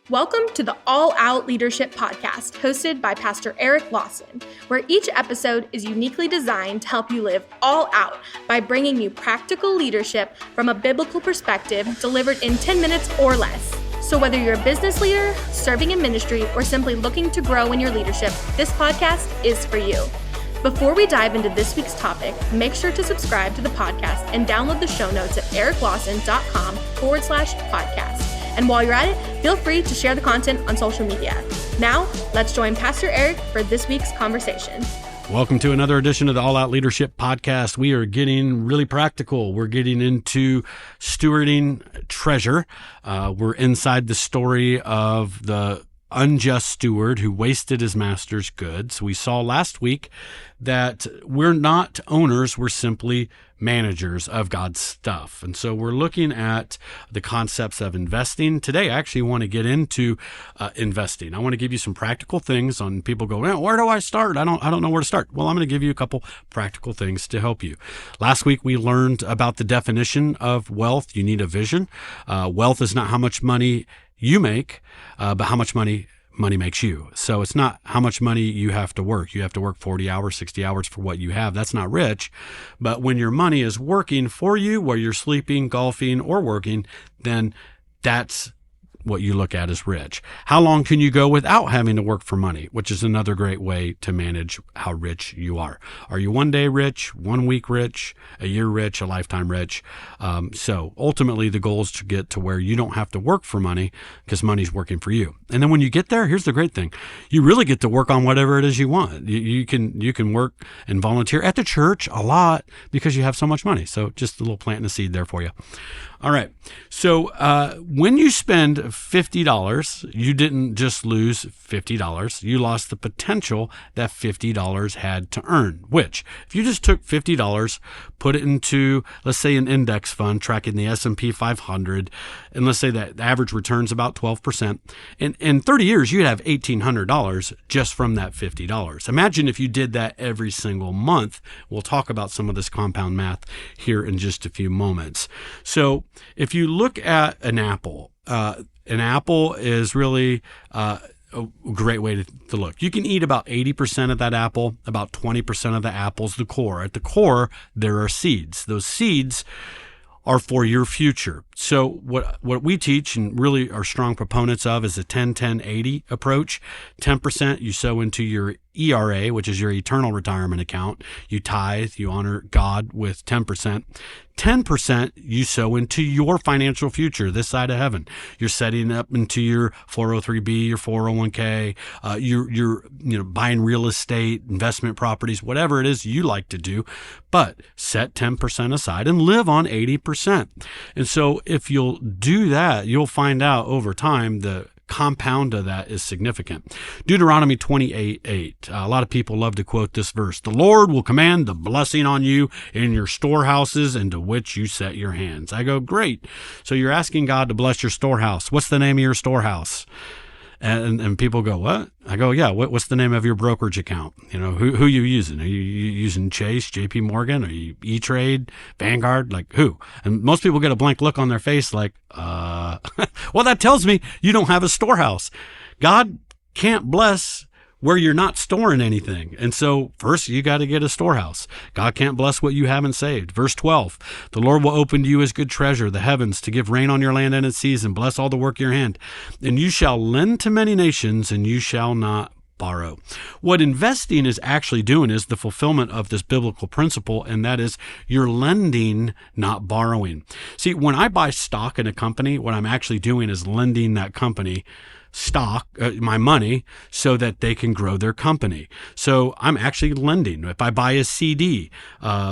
Welcome to the All Out Leadership Podcast, hosted by Pastor Eric Lawson, where each episode is uniquely designed to help you live all out by bringing you practical leadership from a biblical perspective delivered in 10 minutes or less. So whether you're a business leader, serving in ministry, or simply looking to grow in your leadership, this podcast is for you. Before we dive into this week's topic, make sure to subscribe to the podcast and download the show notes at ericlawson.com/podcast. And while you're at it, feel free to share the content on social media. Now, let's join Pastor Eric for this week's conversation. Welcome to another edition of the All Out Leadership Podcast. We are getting really practical. We're getting into stewarding treasure. We're inside the story of the unjust steward who wasted his master's goods. We saw last week that we're not owners, we're simply managers of God's stuff. And so we're looking at the concepts of investing. Today, I actually want to get into investing. I want to give you some practical things on people go, well, where do I start? I don't know where to start. Well, I'm going to give you a couple practical things to help you. Last week, we learned about the definition of wealth. You need a vision. Wealth is not how much money you make, but how much money makes you. So it's not how much money you have to work. You have to work 40 hours, 60 hours for what you have. That's not rich. But when your money is working for you, where you're sleeping, golfing, or working, then that's what you look at as rich. How long can you go without having to work for money, which is another great way to manage how rich you are. Are you one day rich, 1 week rich, a year rich, a lifetime rich? So ultimately the goal is to get to where you don't have to work for money because money's working for you. And then when you get there, here's the great thing. You really get to work on whatever it is you want. You can work and volunteer at the church a lot because you have so much money. So just a little planting a seed there for you. All right. So when you spend $50, you didn't just lose $50. You lost the potential that $50 had to earn, which if you just took $50, put it into, let's say, an index fund tracking the S&P 500, and let's say that the average return's about 12%. In 30 years, you'd have $1,800 just from that $50. Imagine if you did that every single month. We'll talk about some of this compound math here in just a few moments. So if you look at an apple is really a great way to look. You can eat about 80% of that apple, about 20% of the apple's the core. At the core, there are seeds. Those seeds are for your future. So what we teach and really are strong proponents of is a 10-10-80 approach. 10% you sow into your ERA, which is your eternal retirement account. You tithe, you honor God with 10%. 10% you sow into your financial future, this side of heaven. You're setting up into your 403b, your 401k, you're buying real estate, investment properties, whatever it is you like to do, but set 10% aside and live on 80%. And so if you'll do that, you'll find out over time the compound of that is significant. Deuteronomy 28:8. A lot of people love to quote this verse. The Lord will command the blessing on you in your storehouses into which you set your hands. I go, great. So you're asking God to bless your storehouse. What's the name of your storehouse? And people go, what? I go, yeah, what's the name of your brokerage account? Who you using? Are you using Chase, JP Morgan? Are you E-Trade, Vanguard? Like who? And most people get a blank look on their face like, well, that tells me you don't have a storehouse. God can't bless where you're not storing anything. And so first you got to get a storehouse. God can't bless what you haven't saved. Verse 12, the Lord will open to you his good treasure, the heavens, to give rain on your land in its season, bless all the work of your hand. And you shall lend to many nations, and you shall not borrow. What investing is actually doing is the fulfillment of this biblical principle, and that is you're lending, not borrowing. See, when I buy stock in a company, what I'm actually doing is lending that company stock, my money, so that they can grow their company. So I'm actually lending. If I buy a CD,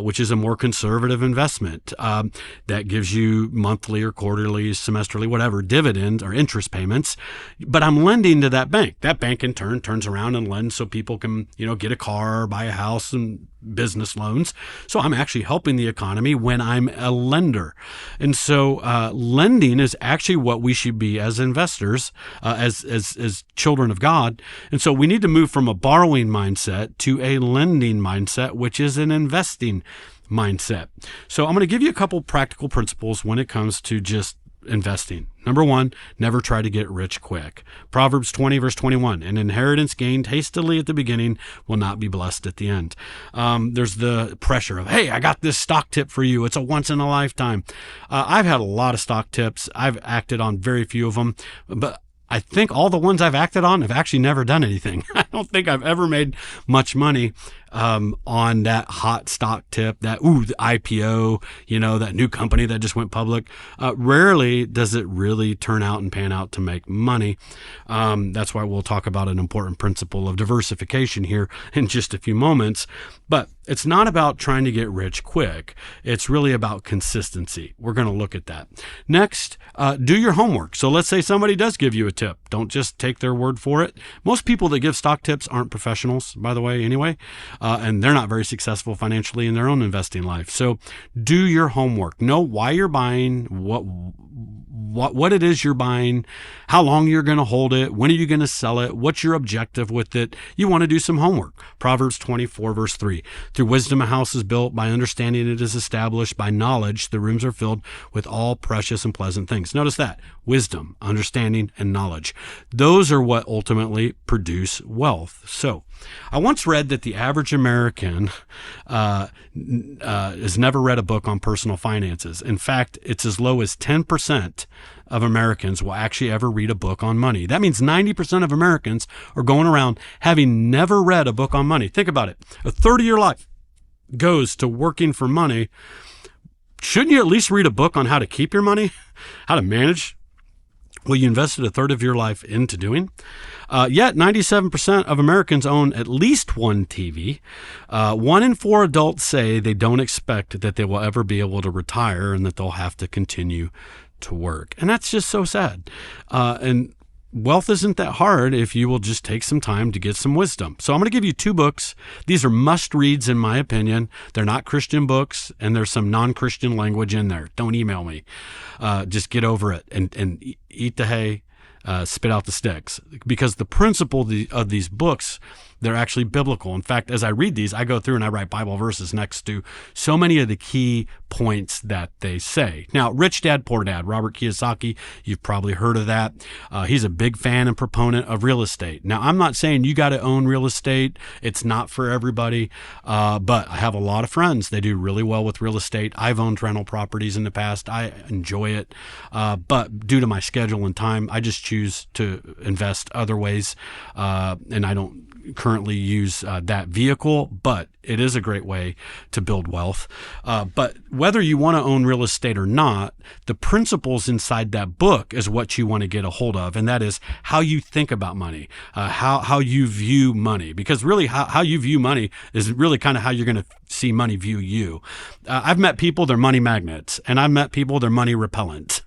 which is a more conservative investment, that gives you monthly or quarterly, semesterly, whatever, dividends or interest payments, but I'm lending to that bank. That bank in turn turns around and lends so people can, get a car, buy a house, and business loans. So I'm actually helping the economy when I'm a lender. And so lending is actually what we should be as investors, as children of God. And so we need to move from a borrowing mindset to a lending mindset, which is an investing mindset. So I'm going to give you a couple practical principles when it comes to just investing. Number 1, never try to get rich quick. Proverbs 20, verse 21, an inheritance gained hastily at the beginning will not be blessed at the end. There's the pressure of, hey, I got this stock tip for you. It's a once in a lifetime. I've had a lot of stock tips. I've acted on very few of them, but I think all the ones I've acted on have actually never done anything. I don't think I've ever made much money on that hot stock tip, the IPO, that new company that just went public. Rarely does it really turn out and pan out to make money. That's why we'll talk about an important principle of diversification here in just a few moments. But it's not about trying to get rich quick. It's really about consistency. We're going to look at that. Next, do your homework. So let's say somebody does give you a tip. Don't just take their word for it. Most people that give stock tips aren't professionals, by the way, anyway. And they're not very successful financially in their own investing life. So do your homework. Know why you're buying, what it is you're buying, how long you're going to hold it, when are you going to sell it, what's your objective with it. You want to do some homework. Proverbs 24, verse 3. Through wisdom a house is built, by understanding it is established, by knowledge the rooms are filled with all precious and pleasant things. Notice that. Wisdom, understanding, and knowledge. Those are what ultimately produce wealth. So, I once read that the average American has never read a book on personal finances. In fact, it's as low as 10% of Americans will actually ever read a book on money. That means 90% of Americans are going around having never read a book on money. Think about it. A third of your life goes to working for money. Shouldn't you at least read a book on how to keep your money, how to manage what you invested a third of your life into doing? Yet 97% of Americans own at least one TV. 1 in 4 adults say they don't expect that they will ever be able to retire and that they'll have to continue to work. And that's just so sad. And wealth isn't that hard if you will just take some time to get some wisdom. So I'm going to give you 2 books. These are must reads in my opinion. They're not Christian books, and there's some non-Christian language in there. Don't email me. Just get over it and eat the hay, spit out the sticks. Because the principle of these books, they're actually biblical. In fact, as I read these, I go through and I write Bible verses next to so many of the key points that they say. Now, Rich Dad, Poor Dad, Robert Kiyosaki, you've probably heard of that. He's a big fan and proponent of real estate. Now, I'm not saying you got to own real estate. It's not for everybody. But I have a lot of friends. They do really well with real estate. I've owned rental properties in the past. I enjoy it. But due to my schedule and time, I just choose to invest other ways. And I don't currently use that vehicle, but it is a great way to build wealth. But whether you want to own real estate or not, the principles inside that book is what you want to get a hold of. And that is how you think about money, how you view money, because really how you view money is really kind of how you're going to see money view you. I've met people, they're money magnets, and I've met people, they're money repellent.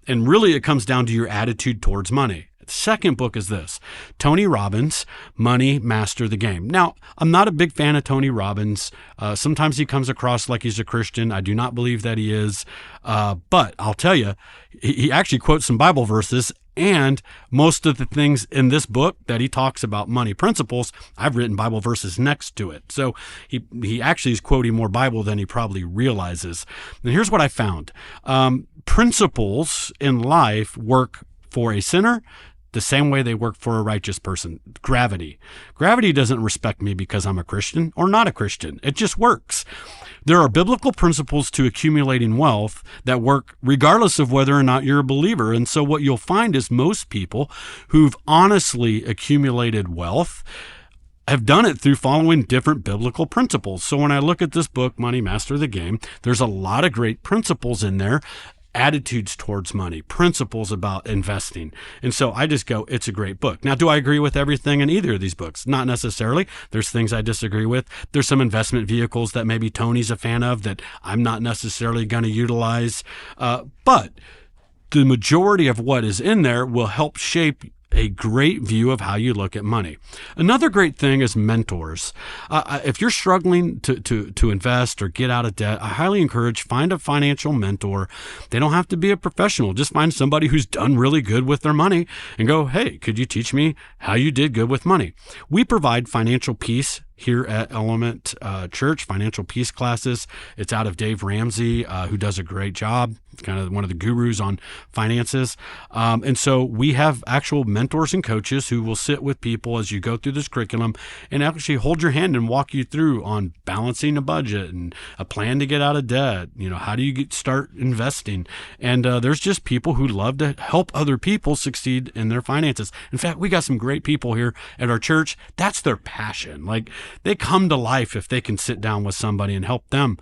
And really it comes down to your attitude towards money. Second book is this, Tony Robbins, Money, Master the Game. Now, I'm not a big fan of Tony Robbins. Sometimes he comes across like he's a Christian. I do not believe that he is. But I'll tell you, he actually quotes some Bible verses, and most of the things in this book that he talks about money principles, I've written Bible verses next to it. So he actually is quoting more Bible than he probably realizes. And here's what I found. Principles in life work for a sinner the same way they work for a righteous person. Gravity. Gravity doesn't respect me because I'm a Christian or not a Christian. It just works. There are biblical principles to accumulating wealth that work regardless of whether or not you're a believer. And so what you'll find is most people who've honestly accumulated wealth have done it through following different biblical principles. So when I look at this book, Money, Master the Game, there's a lot of great principles in there. Attitudes towards money, principles about investing. And so I just go, it's a great book. Now, do I agree with everything in either of these books? Not necessarily. There's things I disagree with. There's some investment vehicles that maybe Tony's a fan of that I'm not necessarily going to utilize. But the majority of what is in there will help shape a great view of how you look at money. Another great thing is mentors. If you're struggling to invest or get out of debt, I highly encourage find a financial mentor. They don't have to be a professional. Just find somebody who's done really good with their money and go, hey, could you teach me how you did good with money? We provide financial peace here at Element Church, Financial Peace Classes. It's out of Dave Ramsey, who does a great job, kind of one of the gurus on finances. And so we have actual mentors and coaches who will sit with people as you go through this curriculum and actually hold your hand and walk you through on balancing a budget and a plan to get out of debt. How do you start investing? And there's just people who love to help other people succeed in their finances. In fact, we got some great people here at our church. That's their passion. Like, they come to life if they can sit down with somebody and help them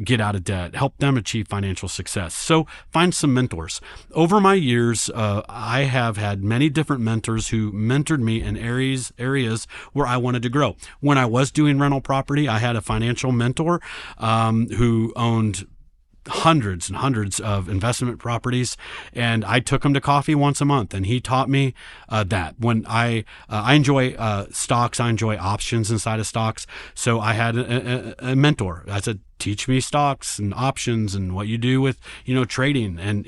get out of debt, help them achieve financial success. So find some mentors. Over my years, I have had many different mentors who mentored me in areas where I wanted to grow. When I was doing rental property, I had a financial mentor who owned hundreds and hundreds of investment properties, and I took him to coffee once a month, and he taught me that. When I enjoy stocks, I enjoy options inside of stocks, so I had a mentor. I said, teach me stocks and options and what you do with trading. And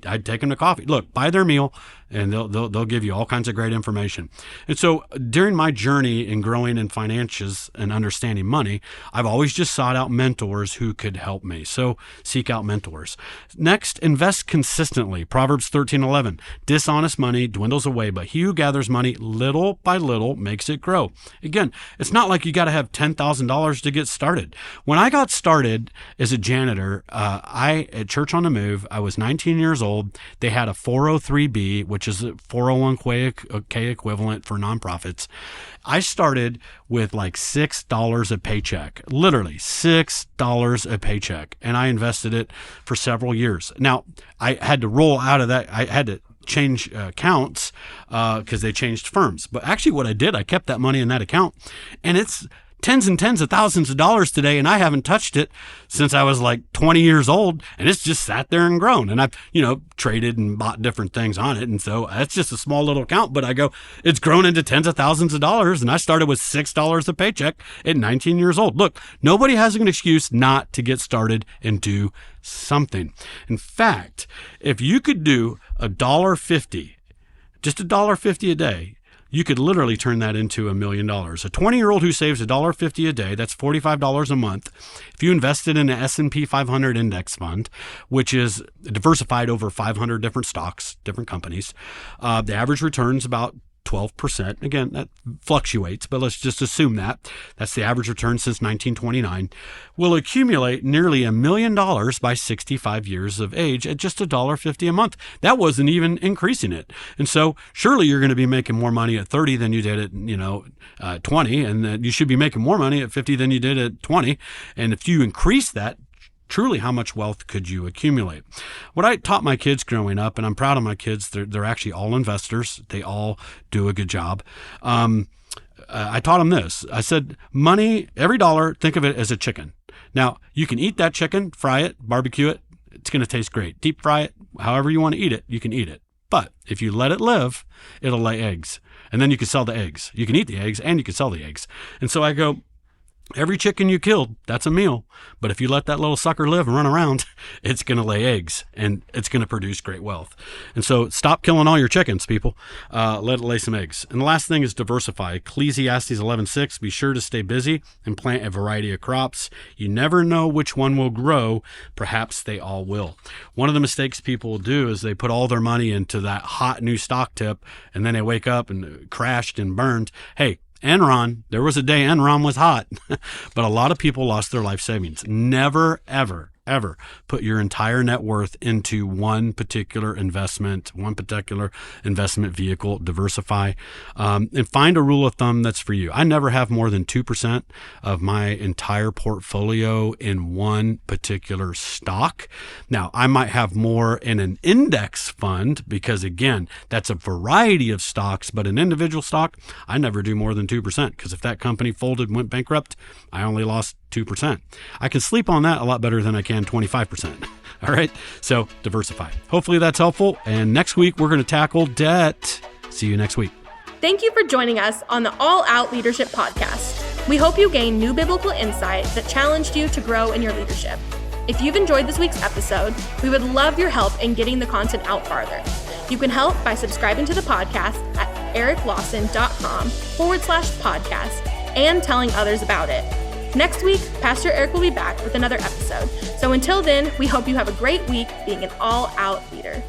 I'd take him to coffee. Look, buy their meal, and they'll give you all kinds of great information. And so during my journey in growing in finances and understanding money, I've always just sought out mentors who could help me. So seek out mentors. Next, invest consistently. Proverbs 13:11. Dishonest money dwindles away, but he who gathers money little by little makes it grow. Again, it's not like you got to have $10,000 to get started. When I got started as a janitor, at Church on the Move, I was 19 years old. They had a 403B, which is a 401k equivalent for nonprofits. I started with like $6 a paycheck, literally $6 a paycheck, and I invested it for several years. Now, I had to roll out of that. I had to change accounts because they changed firms. But actually what I did, I kept that money in that account, and it's tens and tens of thousands of dollars today, and I haven't touched it since I was like 20 years old, and it's just sat there and grown. And I've, traded and bought different things on it. And so that's just a small little account, but I go, it's grown into tens of thousands of dollars, and I started with $6 a paycheck at 19 years old. Look, nobody has an excuse not to get started and do something. In fact, if you could do $1.50, just $1.50 a day, you could literally turn that into $1 million. A 20-year-old who saves $1.50 a day, that's $45 a month. If you invested in an S&P 500 index fund, which is diversified over 500 different stocks, different companies, the average return is about 12%. Again, that fluctuates, but let's just assume that's the average return since 1929. Will accumulate nearly $1 million by 65 years of age at just $1.50 a month. That wasn't even increasing it. And so surely you're going to be making more money at 30 than you did at 20, and that you should be making more money at 50 than you did at 20. And if you increase that, truly, how much wealth could you accumulate? What I taught my kids growing up, and I'm proud of my kids, they're actually all investors. They all do a good job. I taught them this. I said, money, every dollar, think of it as a chicken. Now, you can eat that chicken, fry it, barbecue it. It's going to taste great. Deep fry it, however you want to eat it, you can eat it. But if you let it live, it'll lay eggs. And then you can sell the eggs. You can eat the eggs and you can sell the eggs. And so I go, every chicken you killed, that's a meal. But if you let that little sucker live and run around, it's going to lay eggs and it's going to produce great wealth. And so stop killing all your chickens, people. Let it lay some eggs. And the last thing is diversify. Ecclesiastes 11:6, be sure to stay busy and plant a variety of crops. You never know which one will grow. Perhaps they all will. One of the mistakes people will do is they put all their money into that hot new stock tip, and then they wake up and it crashed and burned. Hey, Enron, there was a day Enron was hot, but a lot of people lost their life savings. Never, ever put your entire net worth into one particular investment vehicle. Diversify, and find a rule of thumb that's for you. I never have more than 2% of my entire portfolio in one particular stock. Now, I might have more in an index fund because, again, that's a variety of stocks, but an individual stock, I never do more than 2% because if that company folded and went bankrupt, I only lost 2%. I can sleep on that a lot better than I can 25%. All right. So diversify. Hopefully that's helpful. And next week, we're going to tackle debt. See you next week. Thank you for joining us on the All Out Leadership Podcast. We hope you gained new biblical insight that challenged you to grow in your leadership. If you've enjoyed this week's episode, we would love your help in getting the content out farther. You can help by subscribing to the podcast at ericlawson.com/podcast and telling others about it. Next week, Pastor Eric will be back with another episode. So until then, we hope you have a great week being an all-out leader.